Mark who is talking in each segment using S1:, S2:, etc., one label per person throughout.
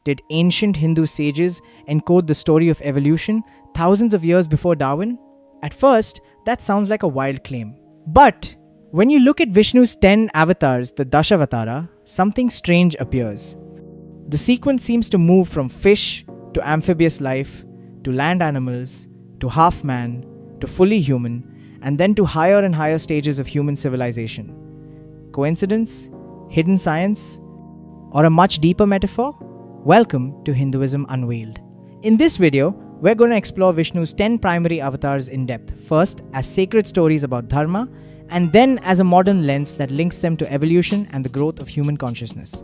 S1: Did ancient Hindu sages encode the story of evolution thousands of years before Darwin? At first, that sounds like a wild claim. But when you look at Vishnu's 10 avatars, the Dashavatara, something strange appears. The sequence seems to move from fish to amphibious life, to land animals, to half man, to fully human, and then to higher and higher stages of human civilization. Coincidence? Hidden science? Or a much deeper metaphor? Welcome to Hinduism Unveiled. In this video, we're going to explore Vishnu's 10 primary avatars in depth, first as sacred stories about Dharma, and then as a modern lens that links them to evolution and the growth of human consciousness.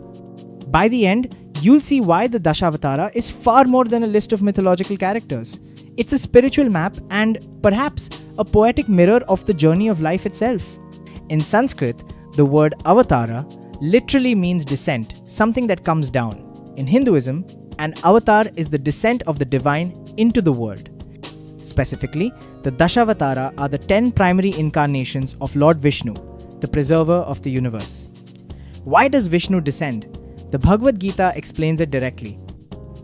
S1: By the end, you'll see why the Dashavatara is far more than a list of mythological characters. It's a spiritual map and perhaps a poetic mirror of the journey of life itself. In Sanskrit, the word avatara literally means descent, something that comes down. In Hinduism, an avatar is the descent of the divine into the world. Specifically, the Dashavatara are the 10 primary incarnations of Lord Vishnu, the preserver of the universe. Why does Vishnu descend? The Bhagavad Gita explains it directly.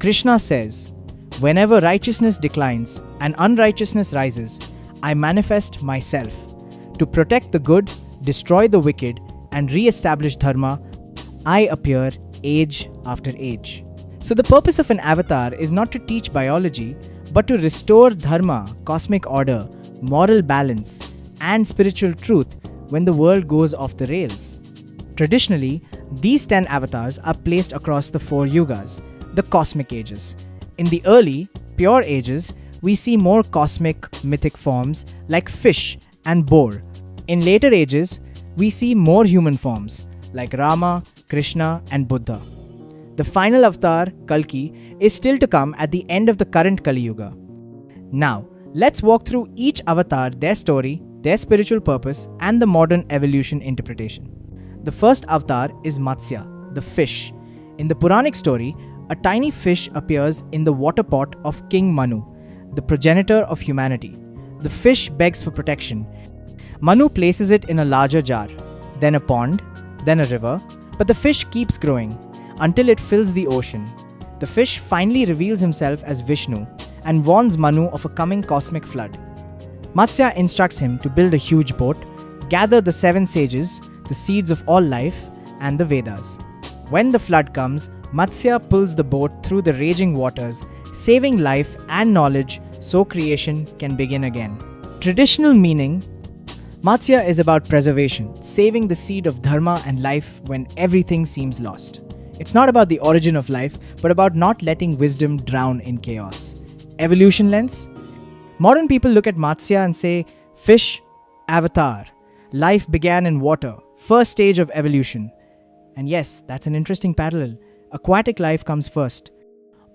S1: Krishna says, "Whenever righteousness declines and unrighteousness rises, I manifest myself. To protect the good, destroy the wicked, and re-establish Dharma, I appear age after age." So the purpose of an avatar is not to teach biology, but to restore Dharma, cosmic order, moral balance, and spiritual truth when the world goes off the rails. Traditionally, these 10 avatars are placed across the 4 yugas, the cosmic ages. In the early, pure ages, we see more cosmic, mythic forms like fish and boar. In later ages, we see more human forms like Rama, Krishna, and Buddha. The final avatar, Kalki, is still to come at the end of the current Kali Yuga. Now, let's walk through each avatar, their story, their spiritual purpose, and the modern evolution interpretation. The first avatar is Matsya, the fish. In the Puranic story, a tiny fish appears in the water pot of King Manu, the progenitor of humanity. The fish begs for protection. Manu places it in a larger jar, then a pond, then a river, but the fish keeps growing until it fills the ocean. The fish finally reveals himself as Vishnu and warns Manu of a coming cosmic flood. Matsya instructs him to build a huge boat, gather the 7 sages, the seeds of all life, and the Vedas. When the flood comes, Matsya pulls the boat through the raging waters, saving life and knowledge so creation can begin again. Traditional meaning: Matsya is about preservation, saving the seed of Dharma and life when everything seems lost. It's not about the origin of life, but about not letting wisdom drown in chaos. Evolution lens: modern people look at Matsya and say, fish, avatar. Life began in water, first stage of evolution. And yes, that's an interesting parallel. Aquatic life comes first.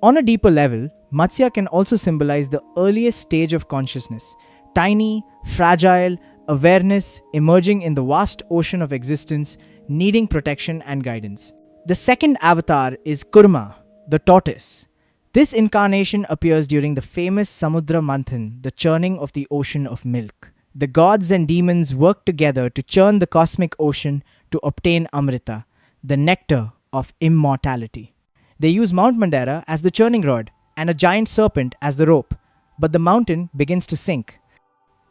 S1: On a deeper level, Matsya can also symbolize the earliest stage of consciousness. Tiny, fragile, awareness emerging in the vast ocean of existence, needing protection and guidance. The second avatar is Kurma, the tortoise. This incarnation appears during the famous Samudra Manthan, the churning of the ocean of milk. The gods and demons work together to churn the cosmic ocean to obtain Amrita, the nectar of immortality. They use Mount Mandara as the churning rod and a giant serpent as the rope, but the mountain begins to sink.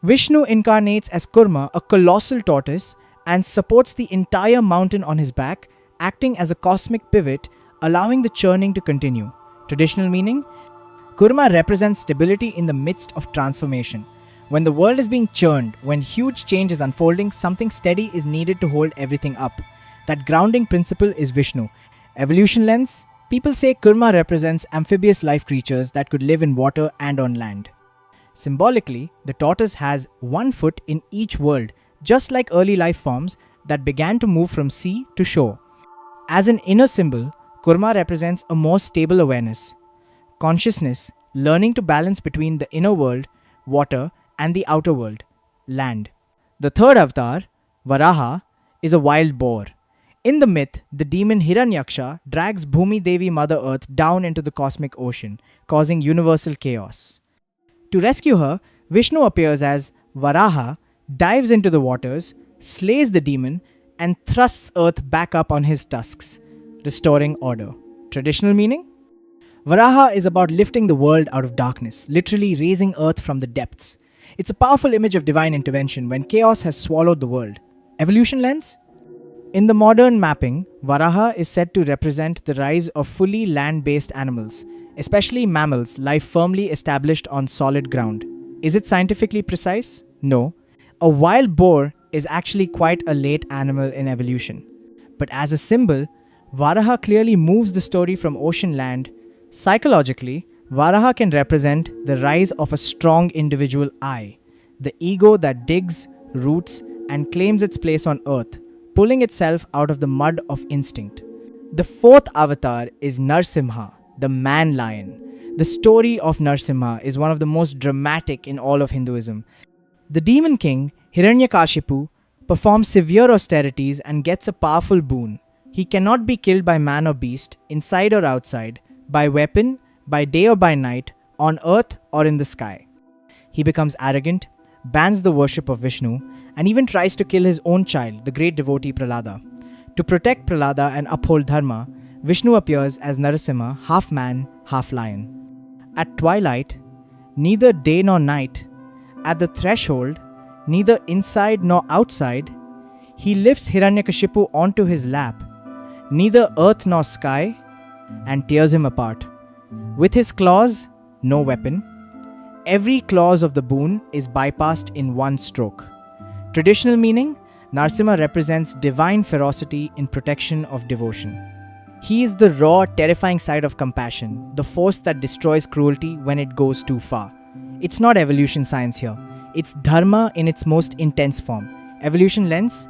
S1: Vishnu incarnates as Kurma, a colossal tortoise, and supports the entire mountain on his back, acting as a cosmic pivot, allowing the churning to continue. Traditional meaning: Kurma represents stability in the midst of transformation. When the world is being churned, when huge change is unfolding, something steady is needed to hold everything up. That grounding principle is Vishnu. Evolution lens: people say Kurma represents amphibious life creatures that could live in water and on land. Symbolically, the tortoise has 1 foot in each world, just like early life forms that began to move from sea to shore. As an inner symbol, Kurma represents a more stable awareness, consciousness, learning to balance between the inner world, water, and the outer world, land. The third avatar, Varaha, is a wild boar. In the myth, the demon Hiranyaksha drags Bhumi Devi Mother Earth down into the cosmic ocean, causing universal chaos. To rescue her, Vishnu appears as Varaha, dives into the waters, slays the demon, and thrusts Earth back up on his tusks, restoring order. Traditional meaning: Varaha is about lifting the world out of darkness, literally raising earth from the depths. It's a powerful image of divine intervention when chaos has swallowed the world. Evolution lens? In the modern mapping, Varaha is said to represent the rise of fully land based animals, especially mammals, life firmly established on solid ground. Is it scientifically precise? No. A wild boar is actually quite a late animal in evolution. But as a symbol, Varaha clearly moves the story from ocean land. Psychologically, Varaha can represent the rise of a strong individual I, the ego that digs, roots, and claims its place on earth, pulling itself out of the mud of instinct. The fourth avatar is Narasimha, the man lion. The story of Narasimha is one of the most dramatic in all of Hinduism. The demon king, Hiranyakashipu, performs severe austerities and gets a powerful boon. He cannot be killed by man or beast, inside or outside, by weapon, by day or by night, on earth or in the sky. He becomes arrogant, bans the worship of Vishnu, and even tries to kill his own child, the great devotee Prahlada. To protect Prahlada and uphold Dharma, Vishnu appears as Narasimha, half man, half lion. At twilight, neither day nor night, at the threshold, neither inside nor outside, he lifts Hiranyakashipu onto his lap, neither earth nor sky, and tears him apart. With his claws, no weapon, every clause of the boon is bypassed in one stroke. Traditional meaning, Narasimha represents divine ferocity in protection of devotion. He is the raw, terrifying side of compassion, the force that destroys cruelty when it goes too far. It's not evolution science here. It's Dharma in its most intense form. Evolution lens?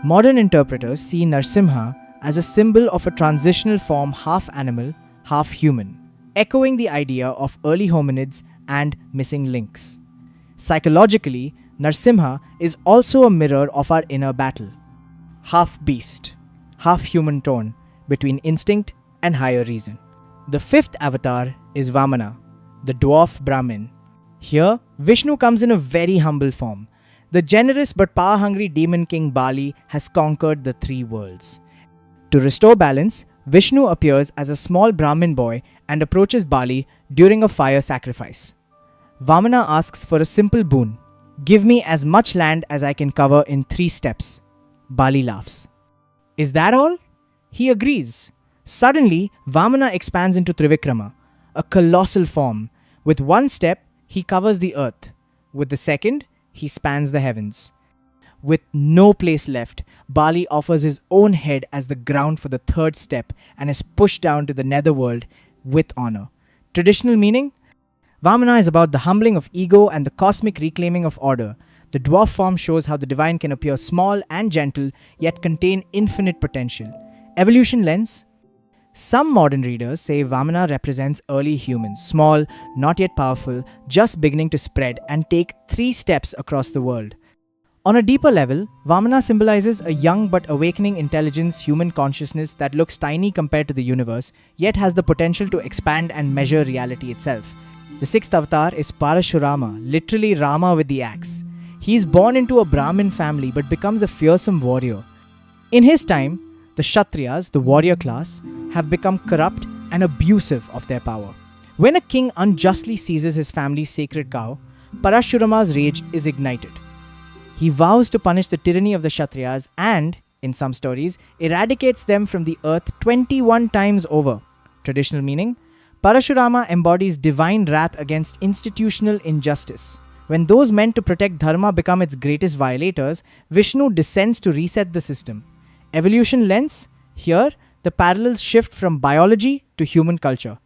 S1: Modern interpreters see Narasimha as a symbol of a transitional form half animal, half human, echoing the idea of early hominids and missing links. Psychologically, Narasimha is also a mirror of our inner battle. Half beast, half human tone between instinct and higher reason. The fifth avatar is Vamana, the dwarf Brahmin. Here, Vishnu comes in a very humble form. The generous but power-hungry demon king Bali has conquered the three worlds. To restore balance, Vishnu appears as a small Brahmin boy and approaches Bali during a fire sacrifice. Vamana asks for a simple boon. Give me as much land as I can cover in 3 steps. Bali laughs. Is that all? He agrees. Suddenly, Vamana expands into Trivikrama, a colossal form. With 1 step, he covers the earth. With the second, he spans the heavens. With no place left, Bali offers his own head as the ground for the 3rd step and is pushed down to the netherworld with honor. Traditional meaning? Vamana is about the humbling of ego and the cosmic reclaiming of order. The dwarf form shows how the divine can appear small and gentle, yet contain infinite potential. Evolution lens? Some modern readers say Vamana represents early humans, small, not yet powerful, just beginning to spread and take 3 steps across the world. On a deeper level, Vamana symbolizes a young but awakening intelligence, human consciousness that looks tiny compared to the universe, yet has the potential to expand and measure reality itself. The 6th avatar is Parashurama, literally Rama with the axe. He is born into a Brahmin family but becomes a fearsome warrior. In his time, the Kshatriyas, the warrior class, have become corrupt and abusive of their power. When a king unjustly seizes his family's sacred cow, Parashurama's rage is ignited. He vows to punish the tyranny of the Kshatriyas and, in some stories, eradicates them from the earth 21 times over. Traditional meaning? Parashurama embodies divine wrath against institutional injustice. When those meant to protect Dharma become its greatest violators, Vishnu descends to reset the system. Evolution lens? Here, the parallels shift from biology to human culture.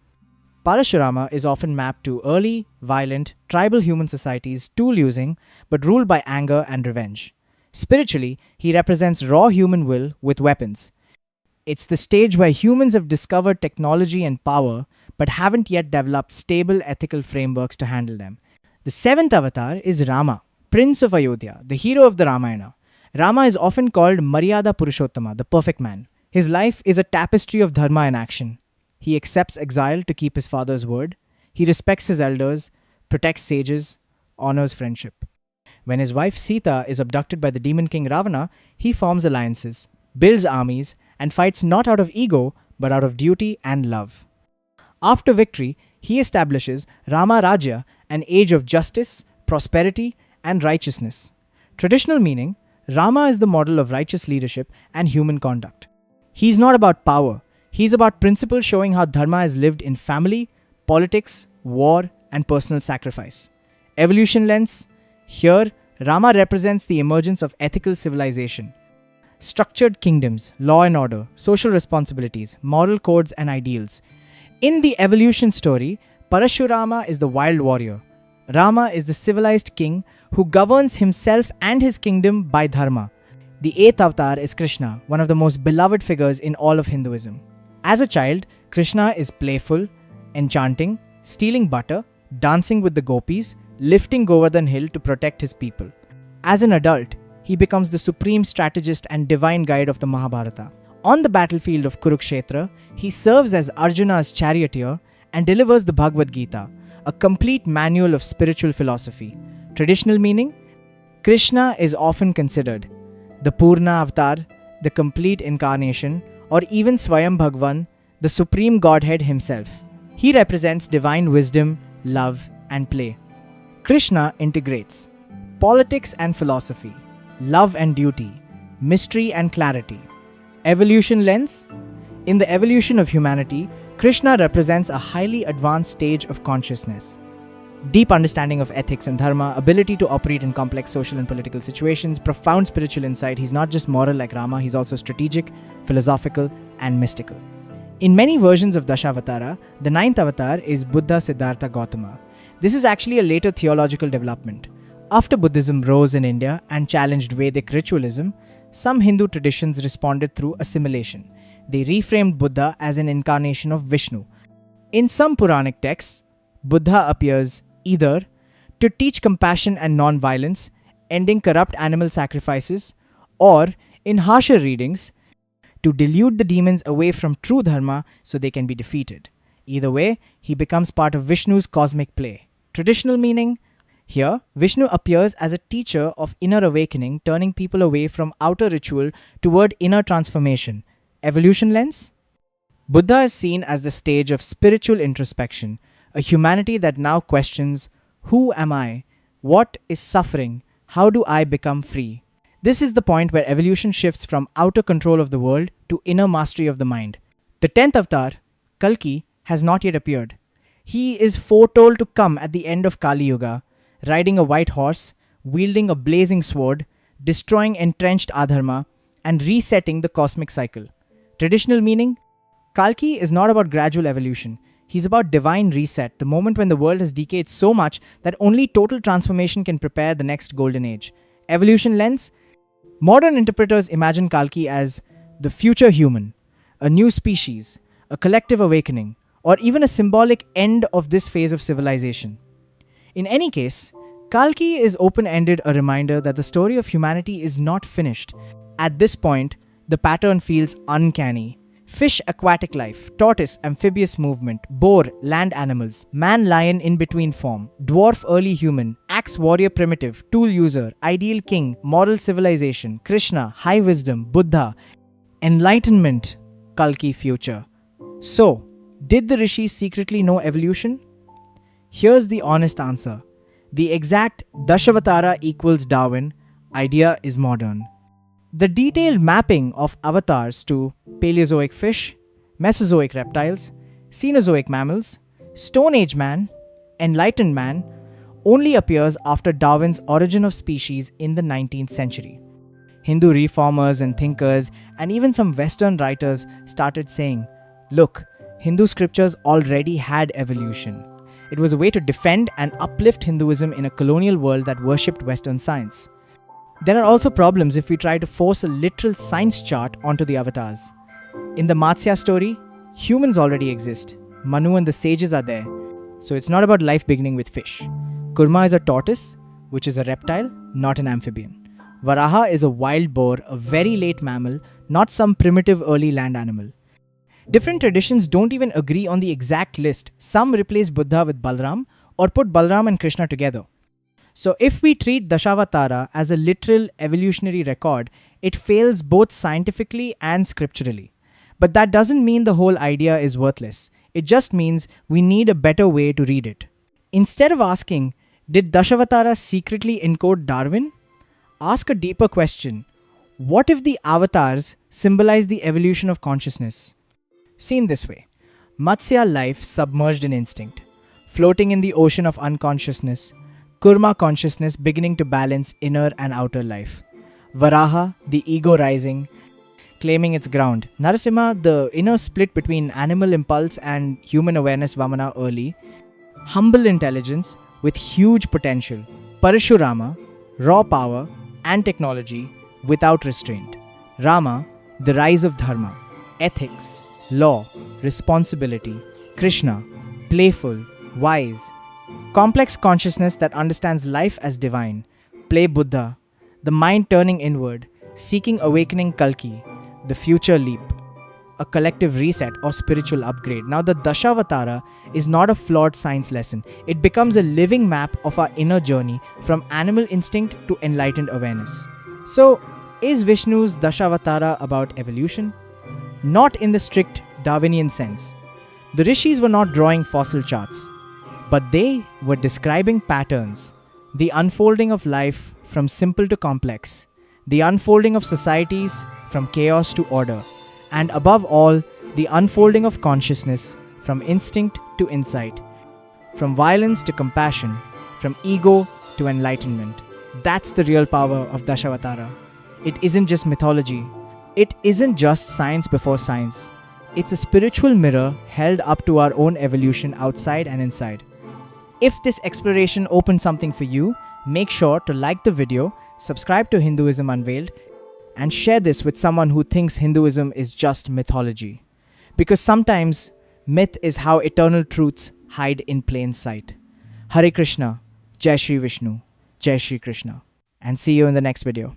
S1: Parashurama is often mapped to early, violent, tribal human societies, tool-using, but ruled by anger and revenge. Spiritually, he represents raw human will with weapons. It's the stage where humans have discovered technology and power, but haven't yet developed stable ethical frameworks to handle them. The 7th avatar is Rama, Prince of Ayodhya, the hero of the Ramayana. Rama is often called Maryada Purushottama, the perfect man. His life is a tapestry of dharma in action. He accepts exile to keep his father's word. He respects his elders, protects sages, honors friendship. When his wife Sita is abducted by the demon king Ravana, he forms alliances, builds armies, and fights not out of ego, but out of duty and love. After victory, he establishes Rama Rajya, an age of justice, prosperity, and righteousness. Traditional meaning, Rama is the model of righteous leadership and human conduct. He's not about power, he's about principles showing how Dharma is lived in family, politics, war, and personal sacrifice. Evolution lens, here, Rama represents the emergence of ethical civilization. Structured kingdoms, law and order, social responsibilities, moral codes, and ideals. In the evolution story, Parashurama is the wild warrior. Rama is the civilized king who governs himself and his kingdom by Dharma. The eighth avatar is Krishna, one of the most beloved figures in all of Hinduism. As a child, Krishna is playful, enchanting, stealing butter, dancing with the gopis, lifting Govardhan Hill to protect his people. As an adult, he becomes the supreme strategist and divine guide of the Mahabharata. On the battlefield of Kurukshetra, he serves as Arjuna's charioteer and delivers the Bhagavad Gita, a complete manual of spiritual philosophy. Traditional meaning, Krishna is often considered the Purna Avatar, the complete incarnation, or even Swayam Bhagwan, the supreme Godhead himself. He represents divine wisdom, love, and play. Krishna integrates politics and philosophy, love and duty, mystery and clarity. Evolution lens, in the evolution of humanity, Krishna represents a highly advanced stage of consciousness. Deep understanding of ethics and dharma, ability to operate in complex social and political situations, profound spiritual insight. He's not just moral like Rama, he's also strategic, philosophical, and mystical. In many versions of Dashavatara, the ninth avatar is Buddha Siddhartha Gautama. This is actually a later theological development. After Buddhism rose in India and challenged Vedic ritualism, some Hindu traditions responded through assimilation. They reframed Buddha as an incarnation of Vishnu. In some Puranic texts, Buddha appears either to teach compassion and non-violence, ending corrupt animal sacrifices, or, in harsher readings, to delude the demons away from true dharma so they can be defeated. Either way, he becomes part of Vishnu's cosmic play. Traditional meaning, here, Vishnu appears as a teacher of inner awakening, turning people away from outer ritual toward inner transformation. Evolution lens, Buddha is seen as the stage of spiritual introspection, a humanity that now questions, who am I? What is suffering? How do I become free? This is the point where evolution shifts from outer control of the world to inner mastery of the mind. The 10th avatar, Kalki, has not yet appeared. He is foretold to come at the end of Kali Yuga, riding a white horse, wielding a blazing sword, destroying entrenched adharma, and resetting the cosmic cycle. Traditional meaning, Kalki is not about gradual evolution. He's about divine reset, the moment when the world has decayed so much that only total transformation can prepare the next golden age. Evolution lens, modern interpreters imagine Kalki as the future human, a new species, a collective awakening, or even a symbolic end of this phase of civilization. In any case, Kalki is open-ended, a reminder that the story of humanity is not finished. At this point, the pattern feels uncanny. Fish, aquatic life; tortoise, amphibious movement; boar, land animals; man, lion, in-between form; dwarf, early human; axe, warrior, primitive; tool user; ideal king; moral civilization; Krishna, high wisdom; Buddha, enlightenment; Kalki, future. So, did the rishis secretly know evolution? Here's the honest answer. The exact Dashavatara equals Darwin idea is modern. The detailed mapping of avatars to Paleozoic fish, Mesozoic reptiles, Cenozoic mammals, Stone Age man, Enlightened man only appears after Darwin's Origin of Species in the 19th century. Hindu reformers and thinkers, and even some Western writers started saying, look, Hindu scriptures already had evolution. It was a way to defend and uplift Hinduism in a colonial world that worshipped Western science. There are also problems if we try to force a literal science chart onto the avatars. In the Matsya story, humans already exist. Manu and the sages are there. So it's not about life beginning with fish. Kurma is a tortoise, which is a reptile, not an amphibian. Varaha is a wild boar, a very late mammal, not some primitive early land animal. Different traditions don't even agree on the exact list. Some replace Buddha with Balram or put Balram and Krishna together. So if we treat Dashavatara as a literal evolutionary record, it fails both scientifically and scripturally. But that doesn't mean the whole idea is worthless. It just means we need a better way to read it. Instead of asking, did Dashavatara secretly encode Darwin? Ask a deeper question. What if the avatars symbolize the evolution of consciousness? Seen this way, Matsya life submerged in instinct, floating in the ocean of unconsciousness, Kurma consciousness beginning to balance inner and outer life, Varaha, the ego rising, claiming its ground, Narasimha, the inner split between animal impulse and human awareness Vamana early, humble intelligence with huge potential, Parashurama, raw power and technology without restraint, Rama, the rise of Dharma, ethics, law, responsibility, Krishna, playful, wise, complex consciousness that understands life as divine, play Buddha, the mind turning inward, seeking awakening Kalki, the future leap, a collective reset or spiritual upgrade. Now, the Dashavatara is not a flawed science lesson. It becomes a living map of our inner journey from animal instinct to enlightened awareness. So, is Vishnu's Dashavatara about evolution? Not in the strict Darwinian sense. The rishis were not drawing fossil charts, but they were describing patterns, the unfolding of life from simple to complex, the unfolding of societies from chaos to order, and above all, the unfolding of consciousness from instinct to insight, from violence to compassion, from ego to enlightenment. That's the real power of Dashavatara. It isn't just mythology. It isn't just science before science. It's a spiritual mirror held up to our own evolution outside and inside. If this exploration opened something for you, make sure to like the video, subscribe to Hinduism Unveiled, and share this with someone who thinks Hinduism is just mythology. Because sometimes myth is how eternal truths hide in plain sight. Hare Krishna, Jai Shri Vishnu, Jai Shri Krishna, and see you in the next video.